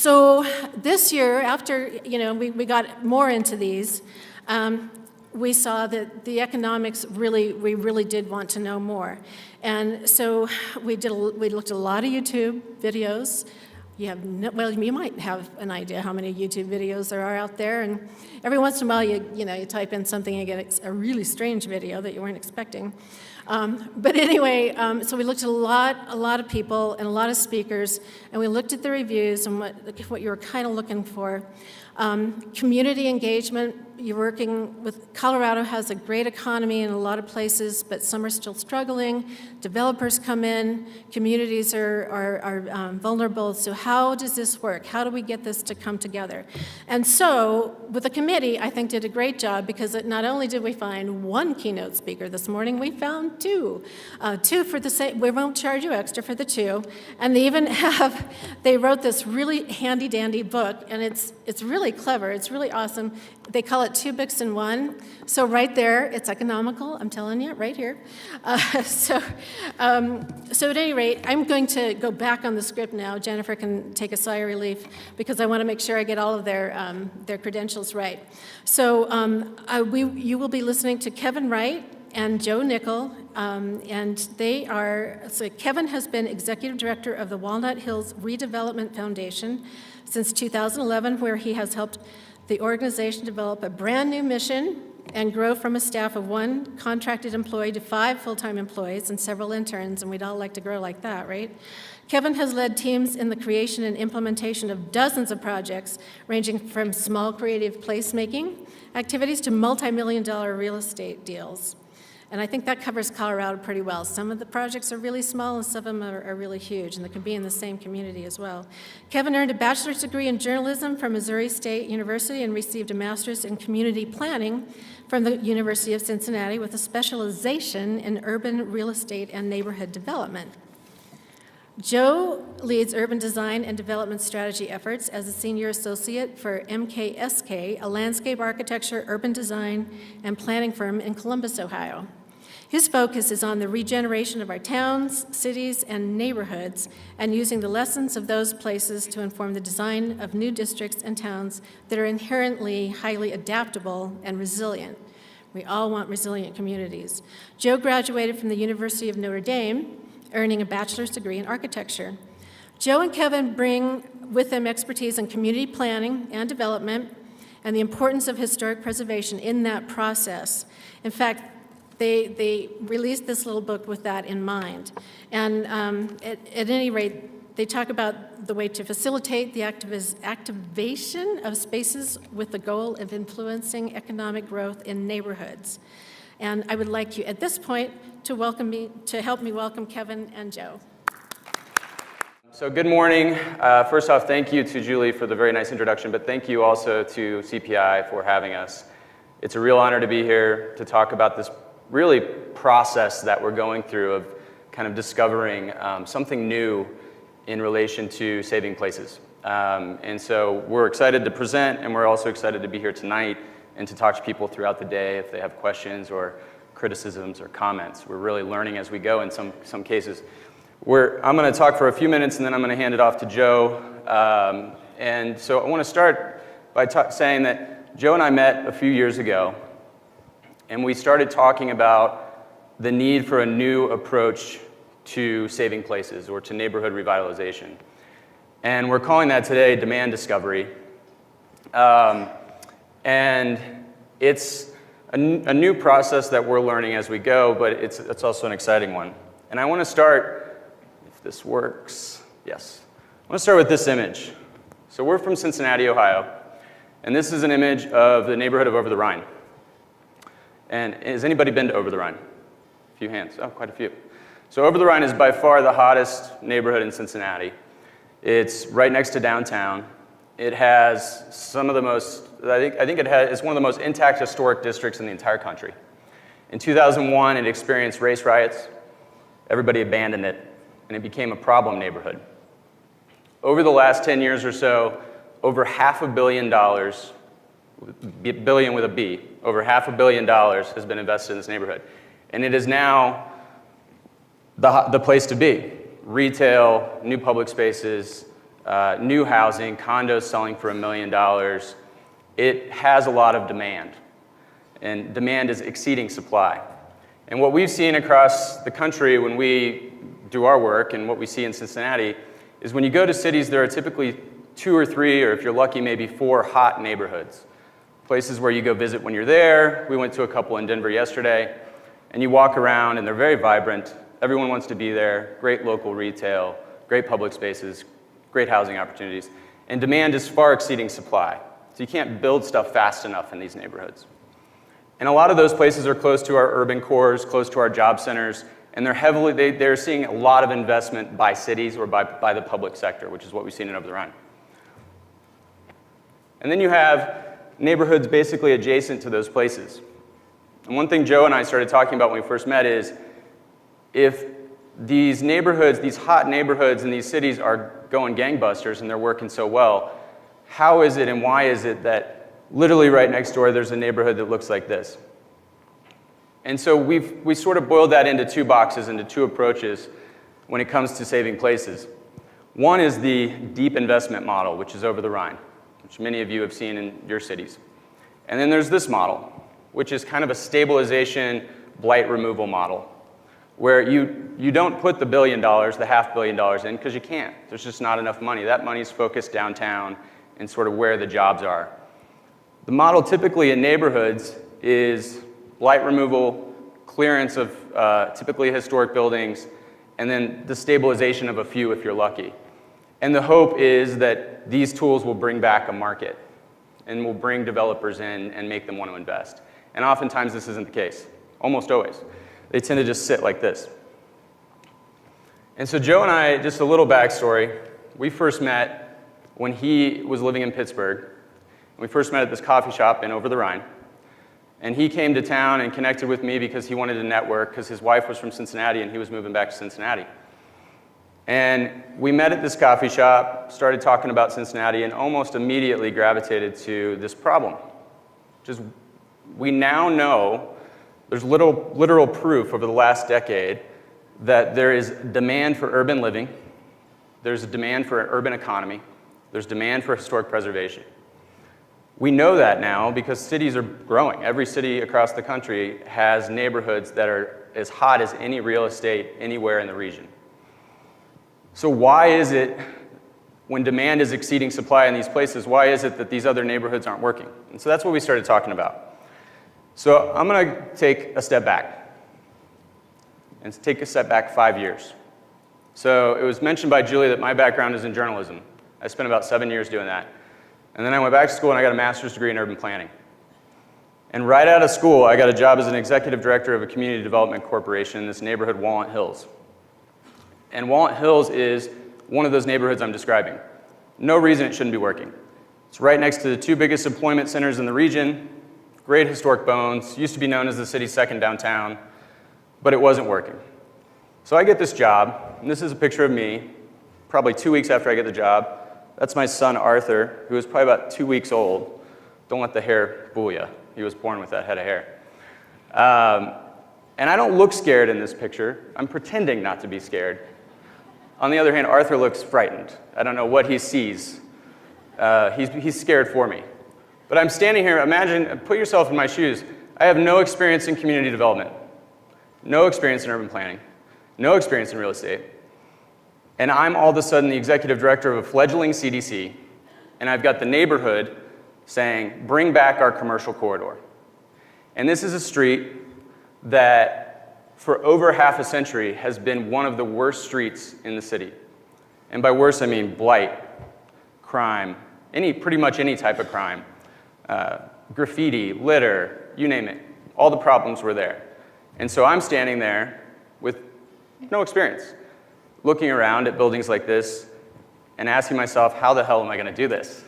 So this year, after we got more into these, we saw that the economics we really did want to know more. And so we looked at a lot of YouTube videos. You might have an idea how many YouTube videos there are out there, and every once in a while you type in something and get a really strange video that you weren't expecting. But anyway, so we looked at a lot of people and a lot of speakers, and we looked at the reviews and what you were kind of looking for. Community engagement, you're working with, Colorado has a great economy in a lot of places, but some are still struggling. Developers come in, communities are vulnerable. So how does this work? How do we get this to come together? And so with the committee, I think did a great job, because not only did we find one keynote speaker this morning, we found two. Two for the same, we won't charge you extra for the two. And they wrote this really handy dandy book, and it's really clever, it's really awesome. They call it 2 books in 1. So right there, it's economical, I'm telling you, right here. So at any rate, I'm going to go back on the script now. Jennifer can take a sigh of relief, because I want to make sure I get all of their credentials right. So you will be listening to Kevin Wright and Joe Nickel, and Kevin has been executive director of the Walnut Hills Redevelopment Foundation since 2011, where he has helped the organization develop a brand new mission and grow from a staff of 1 contracted employee to 5 full-time employees and several interns, and we'd all like to grow like that, right? Kevin has led teams in the creation and implementation of dozens of projects, ranging from small creative placemaking activities to multi-million-dollar real estate deals. And I think that covers Colorado pretty well. Some of the projects are really small, and some of them are really huge, and they can be in the same community as well. Kevin earned a bachelor's degree in journalism from Missouri State University and received a master's in community planning from the University of Cincinnati with a specialization in urban real estate and neighborhood development. Joe leads urban design and development strategy efforts as a senior associate for MKSK, a landscape architecture, urban design, and planning firm in Columbus, Ohio. His focus is on the regeneration of our towns, cities, and neighborhoods, and using the lessons of those places to inform the design of new districts and towns that are inherently highly adaptable and resilient. We all want resilient communities. Joe graduated from the University of Notre Dame, earning a bachelor's degree in architecture. Joe and Kevin bring with them expertise in community planning and development and the importance of historic preservation in that process. In fact, they released this little book with that in mind. And at any rate, they talk about the way to facilitate the activation of spaces with the goal of influencing economic growth in neighborhoods. And I would like you, at this point, to help me welcome Kevin and Joe. So good morning. First off, thank you to Julie for the very nice introduction, but thank you also to CPI for having us. It's a real honor to be here to talk about this really process that we're going through of kind of discovering something new in relation to saving places. And so we're excited to present, and we're also excited to be here tonight and to talk to people throughout the day if they have questions or criticisms or comments. We're really learning as we go in some cases. I'm going to talk for a few minutes, and then I'm going to hand it off to Joe. And so I want to start by saying that Joe and I met a few years ago, and we started talking about the need for a new approach to saving places or to neighborhood revitalization. And we're calling that today demand discovery. And it's a new process that we're learning as we go, but it's also an exciting one. And I want to start, if this works, yes. I want to start with this image. So we're from Cincinnati, Ohio, and this is an image of the neighborhood of Over the Rhine. And has anybody been to Over the Rhine? A few hands, oh, quite a few. So Over the Rhine is by far the hottest neighborhood in Cincinnati. It's right next to downtown. It has some of the most, it's one of the most intact historic districts in the entire country. In 2001, it experienced race riots. Everybody abandoned it, and it became a problem neighborhood. Over the last 10 years or so, over $500 million, billion with a B, over $500 million has been invested in this neighborhood. And it is now the place to be. Retail, new public spaces, new housing, condos selling for $1 million, it has a lot of demand. And demand is exceeding supply. And what we've seen across the country when we do our work and what we see in Cincinnati is when you go to cities, there are typically 2 or 3, or if you're lucky, maybe 4 hot neighborhoods. Places where you go visit when you're there. We went to a couple in Denver yesterday. And you walk around and they're very vibrant. Everyone wants to be there. Great local retail, great public spaces, great housing opportunities. And demand is far exceeding supply. So you can't build stuff fast enough in these neighborhoods. And a lot of those places are close to our urban cores, close to our job centers, and they're seeing a lot of investment by cities or by the public sector, which is what we've seen in Over the Rhine. And then you have neighborhoods basically adjacent to those places. And one thing Joe and I started talking about when we first met is if these neighborhoods, these hot neighborhoods in these cities are going gangbusters and they're working so well, how is it and why is it that literally right next door there's a neighborhood that looks like this? And so we sort of boiled that into 2 boxes, into 2 approaches when it comes to saving places. One is the deep investment model, which is Over the Rhine, which many of you have seen in your cities. And then there's this model, which is kind of a stabilization blight removal model, where you don't put the $1 billion, the $500 million in, because you can't. There's just not enough money. That money's focused downtown and sort of where the jobs are. The model typically in neighborhoods is blight removal, clearance of typically historic buildings, and then the stabilization of a few if you're lucky. And the hope is that these tools will bring back a market and will bring developers in and make them want to invest. And oftentimes this isn't the case, almost always. They tend to just sit like this. And so Joe and I, just a little backstory, we first met when he was living in Pittsburgh. We first met at this coffee shop in Over the Rhine. And he came to town and connected with me because he wanted to network, because his wife was from Cincinnati and he was moving back to Cincinnati. And we met at this coffee shop, started talking about Cincinnati, and almost immediately gravitated to this problem. Which is, we now know, there's literal proof over the last decade that there is demand for urban living, there's a demand for an urban economy, there's demand for historic preservation. We know that now because cities are growing. Every city across the country has neighborhoods that are as hot as any real estate anywhere in the region. So why is it, when demand is exceeding supply in these places, why is it that these other neighborhoods aren't working? And so that's what we started talking about. So I'm going to take a step back, and take a step back 5 years. So it was mentioned by Julie that my background is in journalism. I spent about 7 years doing that. And then I went back to school and I got a master's degree in urban planning. And right out of school, I got a job as an executive director of a community development corporation in this neighborhood, Walnut Hills. And Walnut Hills is one of those neighborhoods I'm describing. No reason it shouldn't be working. It's right next to the 2 biggest employment centers in the region, great historic bones, used to be known as the city's second downtown, but it wasn't working. So I get this job, and this is a picture of me, probably 2 weeks after I get the job. That's my son, Arthur, who was probably about 2 weeks old. Don't let the hair fool you. He was born with that head of hair. And I don't look scared in this picture. I'm pretending not to be scared. On the other hand, Arthur looks frightened. I don't know what he sees. He's scared for me. But I'm standing here, imagine, put yourself in my shoes. I have no experience in community development, no experience in urban planning, no experience in real estate. And I'm all of a sudden the executive director of a fledgling CDC, and I've got the neighborhood saying, bring back our commercial corridor. And this is a street that for over half a century has been one of the worst streets in the city. And by worse, I mean blight, crime, pretty much any type of crime, graffiti, litter, you name it. All the problems were there. And so I'm standing there with no experience, looking around at buildings like this and asking myself, how the hell am I going to do this?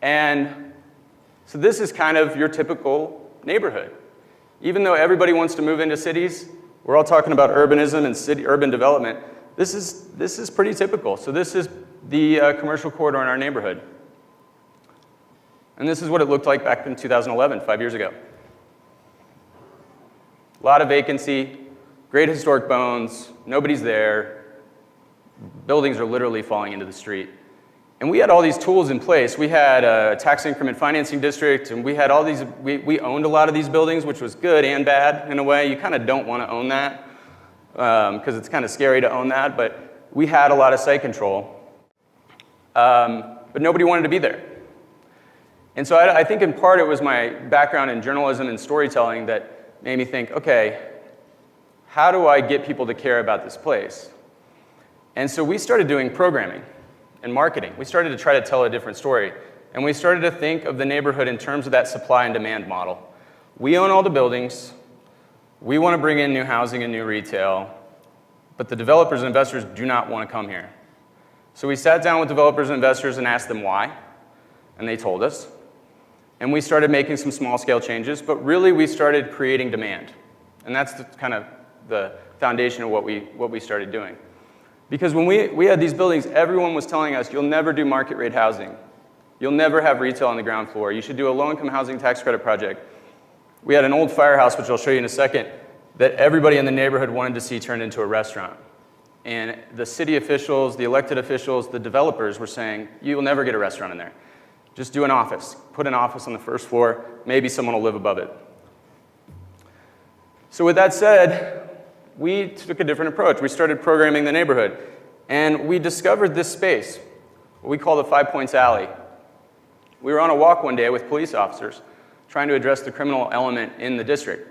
And so this is kind of your typical neighborhood. Even though everybody wants to move into cities, we're all talking about urbanism and urban development. This is pretty typical. So this is the commercial corridor in our neighborhood. And this is what it looked like back in 2011, 5 years ago. A lot of vacancy, great historic bones, nobody's there. Buildings are literally falling into the street. And we had all these tools in place. We had a tax increment financing district, and we had all these, we owned a lot of these buildings, which was good and bad in a way. You kind of don't want to own that because it's kind of scary to own that, but we had a lot of site control. But nobody wanted to be there. And so I think in part it was my background in journalism and storytelling that made me think, okay, how do I get people to care about this place? And so we started doing programming and marketing. We started to try to tell a different story. And we started to think of the neighborhood in terms of that supply and demand model. We own all the buildings. We want to bring in new housing and new retail. But the developers and investors do not want to come here. So we sat down with developers and investors and asked them why. And they told us. And we started making some small-scale changes. But really, we started creating demand. And that's kind of the foundation of what we started doing. Because when we had these buildings, everyone was telling us, you'll never do market rate housing. You'll never have retail on the ground floor. You should do a low-income housing tax credit project. We had an old firehouse, which I'll show you in a second, that everybody in the neighborhood wanted to see turned into a restaurant. And the city officials, the elected officials, the developers were saying, you will never get a restaurant in there. Just do an office. Put an office on the first floor. Maybe someone will live above it. So with that said, we took a different approach. We started programming the neighborhood. And we discovered this space, what we call the 5 Points Alley. We were on a walk one day with police officers trying to address the criminal element in the district.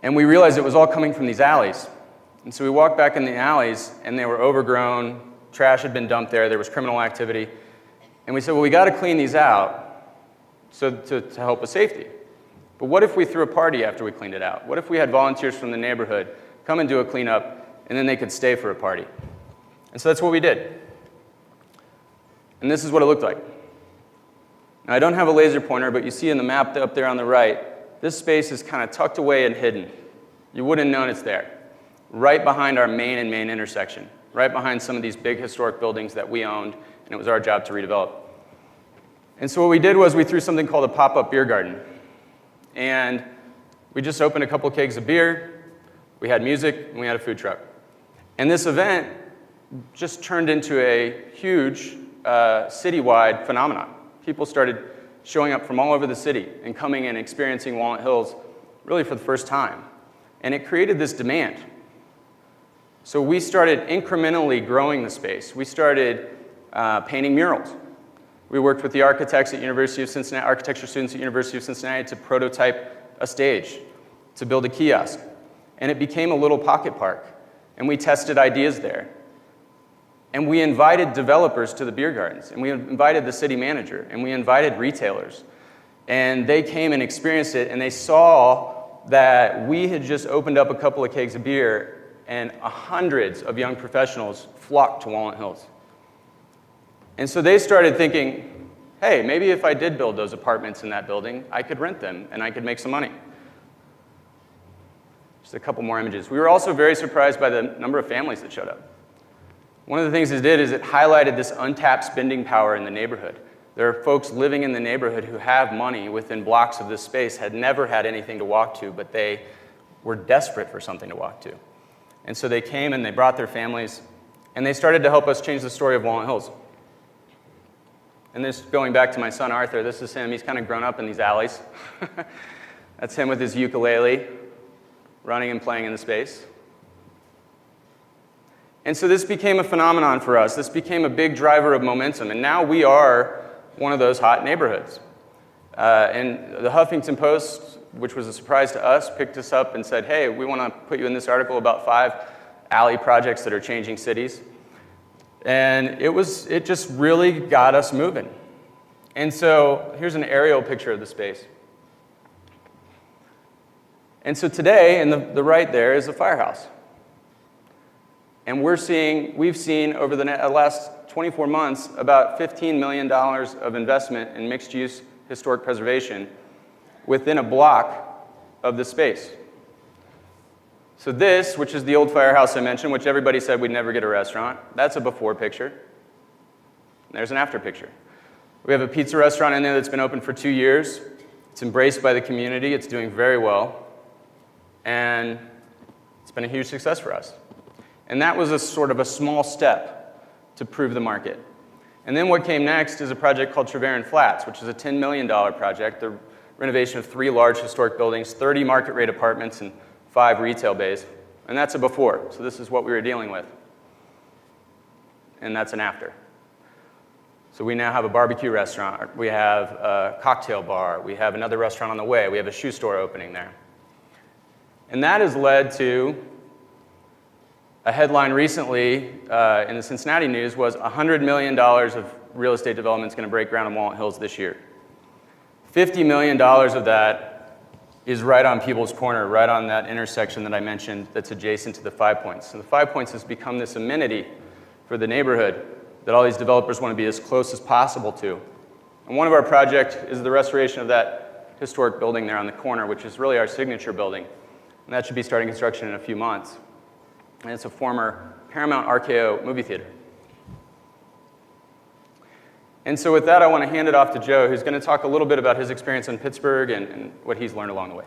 And we realized it was all coming from these alleys. And so we walked back in the alleys, and they were overgrown. Trash had been dumped there. There was criminal activity. And we said, well, we got to clean these out to help with safety. But what if we threw a party after we cleaned it out? What if we had volunteers from the neighborhood come and do a cleanup, and then they could stay for a party? And so that's what we did. And this is what it looked like. Now, I don't have a laser pointer, but you see in the map up there on the right, this space is kind of tucked away and hidden. You wouldn't have known it's there. Right behind our main and main intersection. Right behind some of these big historic buildings that we owned, and it was our job to redevelop. And so what we did was we threw something called a pop-up beer garden. And we just opened a couple kegs of beer, we had music, and we had a food truck. And this event just turned into a huge citywide phenomenon. People started showing up from all over the city and coming and experiencing Walnut Hills really for the first time. And it created this demand. So we started incrementally growing the space. We started painting murals. We worked with the architects at University of Cincinnati, architecture students at University of Cincinnati to prototype a stage, to build a kiosk. And it became a little pocket park. And we tested ideas there. And we invited developers to the beer gardens. And we invited the city manager. And we invited retailers. And they came and experienced it. And they saw that we had just opened up a couple of kegs of beer. And hundreds of young professionals flocked to Walnut Hills. And so they started thinking, hey, maybe if I did build those apartments in that building, I could rent them and I could make some money. Just a couple more images. We were also very surprised by the number of families that showed up. One of the things it did is it highlighted this untapped spending power in the neighborhood. There are folks living in the neighborhood who have money within blocks of this space, had never had anything to walk to, but they were desperate for something to walk to. And so they came and they brought their families, and they started to help us change the story of Walnut Hills. And this, going back to my son Arthur, this is him. He's kind of grown up in these alleys. That's him with his ukulele, running and playing in the space. And so this became a phenomenon for us. This became a big driver of momentum. And now we are one of those hot neighborhoods. And the Huffington Post, which was a surprise to us, picked us up and said, hey, we want to put you in this article about 5 alley projects that are changing cities. And it just really got us moving. And so here's an aerial picture of the space. And so today, in the right there, is a firehouse. And we've seen over the last 24 months about $15 million of investment in mixed-use historic preservation within a block of the space. So this, which is the old firehouse I mentioned, which everybody said we'd never get a restaurant, that's a before picture. There's an after picture. We have a pizza restaurant in there that's been open for 2 years. It's embraced by the community. It's doing very well. And it's been a huge success for us. And that was a sort of a small step to prove the market. And then what came next is a project called Trevelyan Flats, which is a $10 million project, the renovation of 3 large historic buildings, 30 market rate apartments, and 5 retail bays. And that's a before, so this is what we were dealing with. And that's an after. So we now have a barbecue restaurant, we have a cocktail bar, we have another restaurant on the way, we have a shoe store opening there. And that has led to a headline recently in the Cincinnati News was $100 million of real estate development is going to break ground in Walnut Hills this year. $50 million of that is right on People's Corner, right on that intersection that I mentioned that's adjacent to the 5 Points. And the 5 Points has become this amenity for the neighborhood that all these developers want to be as close as possible to. And one of our projects is the restoration of that historic building there on the corner, which is really our signature building. And that should be starting construction in a few months. And it's a former Paramount RKO movie theater. And so with that, I want to hand it off to Joe, who's going to talk a little bit about his experience in Pittsburgh and what he's learned along the way.